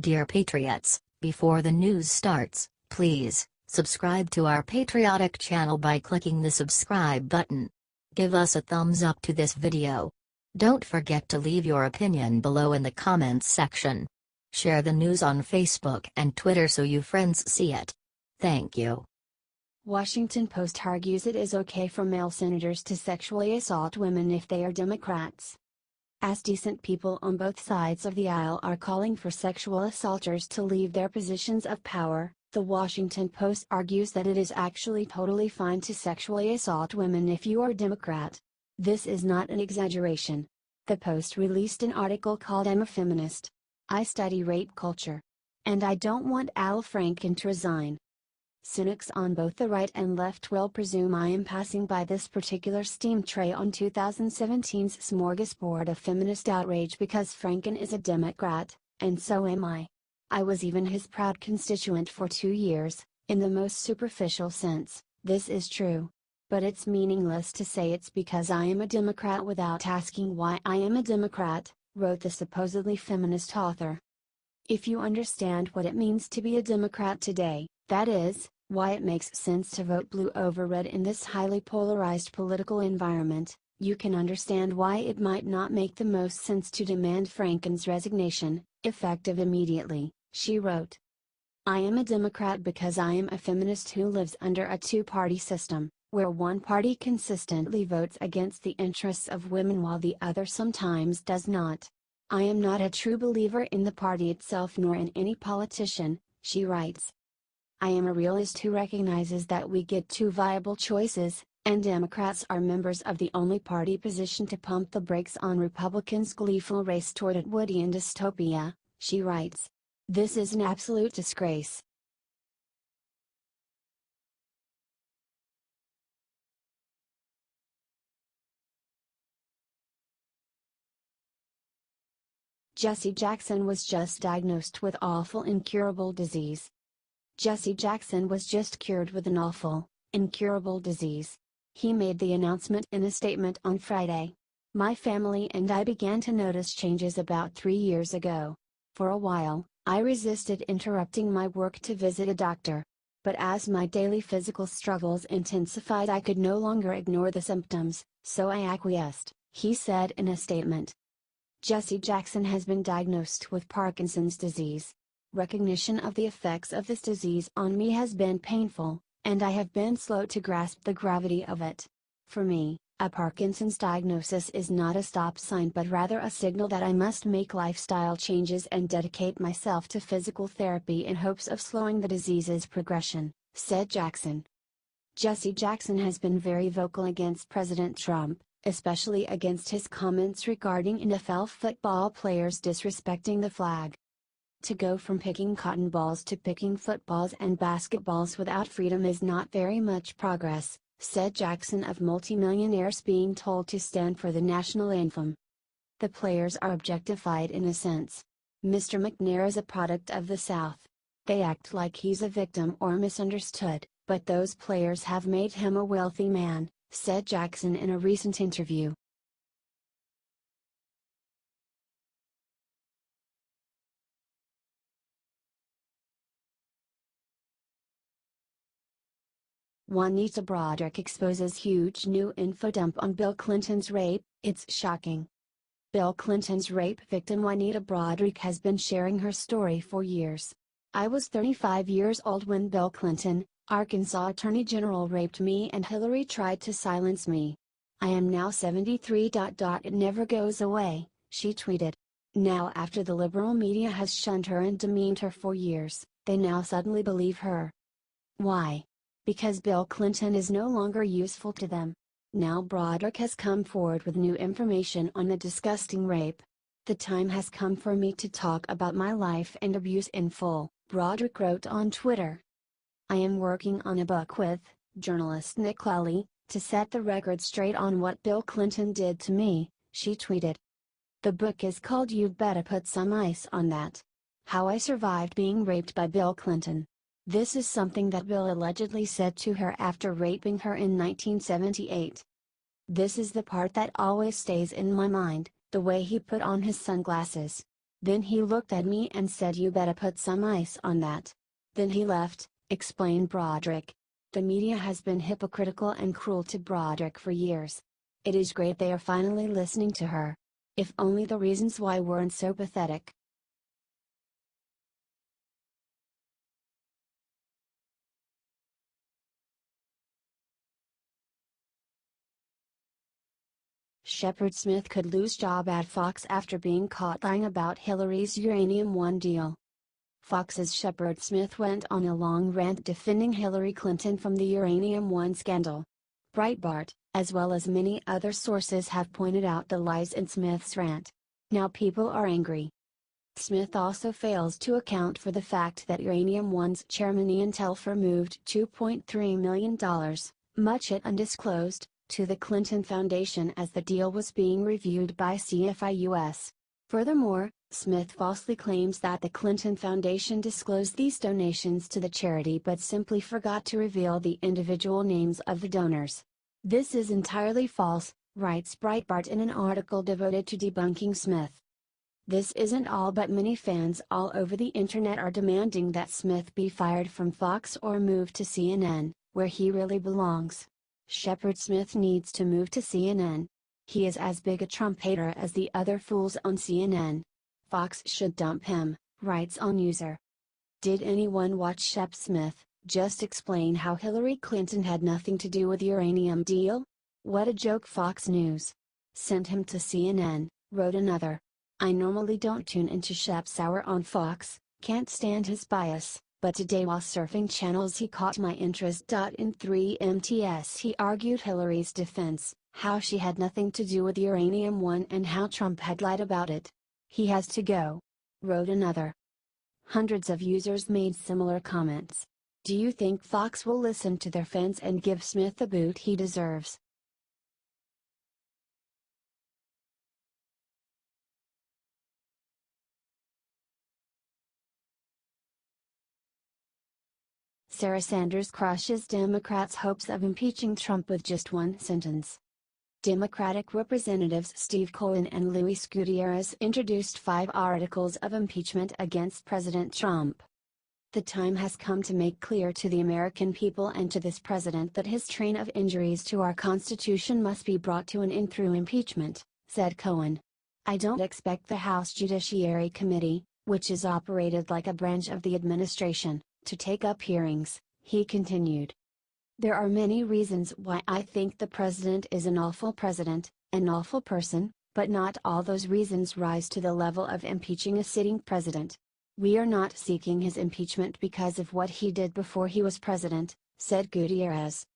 Dear Patriots, before the news starts, please subscribe to our patriotic channel by clicking the subscribe button. Give us a thumbs up to this video. Don't forget to leave your opinion below in the comments section. Share the news on Facebook and Twitter so your friends see it. Thank you. Washington Post argues it is okay for male senators to sexually assault women if they are Democrats. As decent people on both sides of the aisle are calling for sexual assaulters to leave their positions of power, the Washington Post argues that it is actually totally fine to sexually assault women if you are a Democrat. This is not an exaggeration. The Post released an article called "I'm a Feminist. I study rape culture. And I don't want Al Franken to resign." Cynics on both the right and left will presume I am passing by this particular steam tray on 2017's smorgasbord of feminist outrage because Franken is a Democrat, and so am I. I was even his proud constituent for 2 years. In the most superficial sense, this is true. But it's meaningless to say it's because I am a Democrat without asking why I am a Democrat, wrote the supposedly feminist author. If you understand what it means to be a Democrat today, that is, why it makes sense to vote blue over red in this highly polarized political environment, you can understand why it might not make the most sense to demand Franken's resignation, effective immediately, she wrote. I am a Democrat because I am a feminist who lives under a two-party system, where one party consistently votes against the interests of women while the other sometimes does not. I am not a true believer in the party itself nor in any politician, she writes. I am a realist who recognizes that we get two viable choices, and Democrats are members of the only party positioned to pump the brakes on Republicans' gleeful race toward Atwoodian dystopia, she writes. This is an absolute disgrace. Jesse Jackson was just diagnosed with awful incurable disease. Jesse Jackson was just cured with an awful, incurable disease. He made the announcement in a statement on Friday. My family and I began to notice changes about 3 years ago. For a while, I resisted interrupting my work to visit a doctor. But as my daily physical struggles intensified, I could no longer ignore the symptoms, so I acquiesced, he said in a statement. Jesse Jackson has been diagnosed with Parkinson's disease. Recognition of the effects of this disease on me has been painful, and I have been slow to grasp the gravity of it. For me, a Parkinson's diagnosis is not a stop sign but rather a signal that I must make lifestyle changes and dedicate myself to physical therapy in hopes of slowing the disease's progression, said Jackson. Jesse Jackson has been very vocal against President Trump, especially against his comments regarding NFL football players disrespecting the flag. To go from picking cotton balls to picking footballs and basketballs without freedom is not very much progress, said Jackson of multimillionaires being told to stand for the national anthem. The players are objectified in a sense. Mr. McNair is a product of the South. They act like he's a victim or misunderstood, but those players have made him a wealthy man, said Jackson in a recent interview. Juanita Broderick exposes huge new info dump on Bill Clinton's rape, it's shocking. Bill Clinton's rape victim Juanita Broderick has been sharing her story for years. I was 35 years old when Bill Clinton, Arkansas Attorney General, raped me and Hillary tried to silence me. I am now 73. It never goes away, she tweeted. Now after the liberal media has shunned her and demeaned her for years, they now suddenly believe her. Why? Because Bill Clinton is no longer useful to them. Now Broderick has come forward with new information on the disgusting rape. The time has come for me to talk about my life and abuse in full, Broderick wrote on Twitter. I am working on a book with journalist Nick Lally to set the record straight on what Bill Clinton did to me, she tweeted. The book is called "You'd Better Put Some Ice on That: How I Survived Being Raped by Bill Clinton." This is something that Bill allegedly said to her after raping her in 1978. This is the part that always stays in my mind, the way he put on his sunglasses. Then he looked at me and said, "You better put some ice on that." Then he left, explained Broderick. The media has been hypocritical and cruel to Broderick for years. It is great they are finally listening to her. If only the reasons why weren't so pathetic. Shepard Smith could lose job at Fox after being caught lying about Hillary's Uranium One deal. Fox's Shepard Smith went on a long rant defending Hillary Clinton from the Uranium One scandal. Breitbart, as well as many other sources, have pointed out the lies in Smith's rant. Now people are angry. Smith also fails to account for the fact that Uranium One's chairman Ian Telfer moved $2.3 million, much it undisclosed, to the Clinton Foundation as the deal was being reviewed by CFIUS. Furthermore, Smith falsely claims that the Clinton Foundation disclosed these donations to the charity but simply forgot to reveal the individual names of the donors. This is entirely false, writes Breitbart in an article devoted to debunking Smith. This isn't all, but many fans all over the internet are demanding that Smith be fired from Fox or move to CNN, where he really belongs. Shepard Smith needs to move to CNN. He is as big a Trump hater as the other fools on CNN. Fox should dump him, writes OnUser. Did anyone watch Shep Smith just explain how Hillary Clinton had nothing to do with the uranium deal? What a joke. Fox News sent him to CNN, wrote another. I normally don't tune into Shep's hour on Fox, can't stand his bias, but today while surfing channels he caught my interest. In 3MTS he argued Hillary's defense, how she had nothing to do with Uranium One and how Trump had lied about it. He has to go, wrote another. Hundreds of users made similar comments. Do you think Fox will listen to their fans and give Smith the boot he deserves? Sarah Sanders crushes Democrats' hopes of impeaching Trump with just one sentence. Democratic Representatives Steve Cohen and Luis Gutierrez introduced 5 articles of impeachment against President Trump. The time has come to make clear to the American people and to this president that his train of injuries to our Constitution must be brought to an end through impeachment, said Cohen. I don't expect the House Judiciary Committee, which is operated like a branch of the administration, to take up hearings, he continued. There are many reasons why I think the president is an awful president, an awful person, but not all those reasons rise to the level of impeaching a sitting president. We are not seeking his impeachment because of what he did before he was president, said Gutierrez.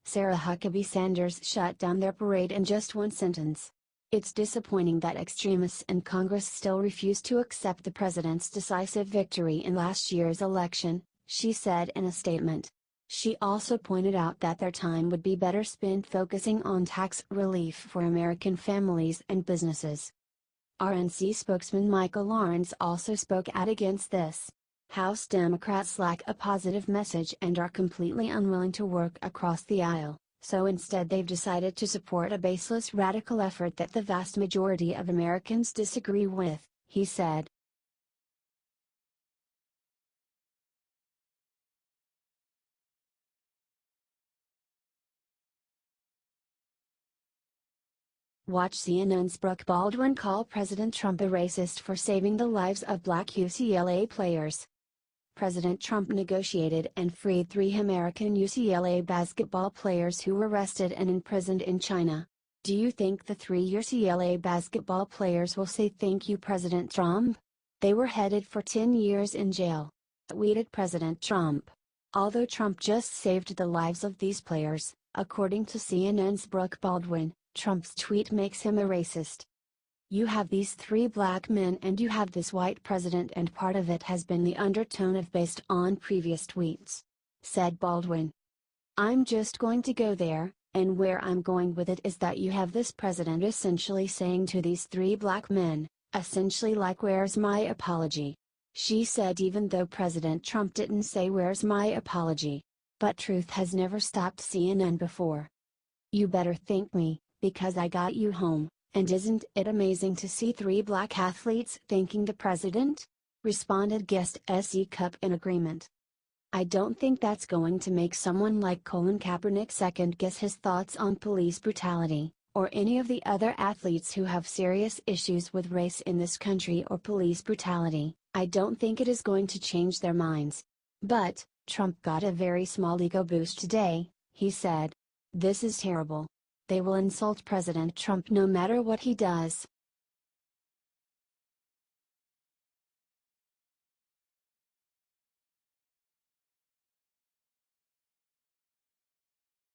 Sarah Huckabee Sanders shut down their parade in just one sentence. It's disappointing that extremists in Congress still refuse to accept the president's decisive victory in last year's election, she said in a statement. She also pointed out that their time would be better spent focusing on tax relief for American families and businesses. RNC spokesman Michael Lawrence also spoke out against this. House Democrats lack a positive message and are completely unwilling to work across the aisle, so instead they've decided to support a baseless radical effort that the vast majority of Americans disagree with, he said. Watch CNN's Brooke Baldwin call President Trump a racist for saving the lives of black UCLA players. President Trump negotiated and freed 3 American UCLA basketball players who were arrested and imprisoned in China. Do you think the 3 UCLA basketball players will say thank you, President Trump? They were headed for 10 years in jail, tweeted President Trump. Although Trump just saved the lives of these players, according to CNN's Brooke Baldwin, Trump's tweet makes him a racist. You have these 3 black men and you have this white president, and part of it has been the undertone of based on previous tweets, said Baldwin. I'm just going to go there, and where I'm going with it is that you have this president essentially saying to these 3 black men, essentially like, where's my apology? She said, even though President Trump didn't say where's my apology. But truth has never stopped CNN before. You better thank me, because I got you home, And isn't it amazing to see 3 black athletes thanking the president? Responded guest SE Cup in agreement. I don't think that's going to make someone like Colin Kaepernick second guess his thoughts on police brutality, or any of the other athletes who have serious issues with race in this country or police brutality. I don't think it is going to change their minds. But, Trump got a very small ego boost today, he said. This is terrible. They will insult President Trump no matter what he does.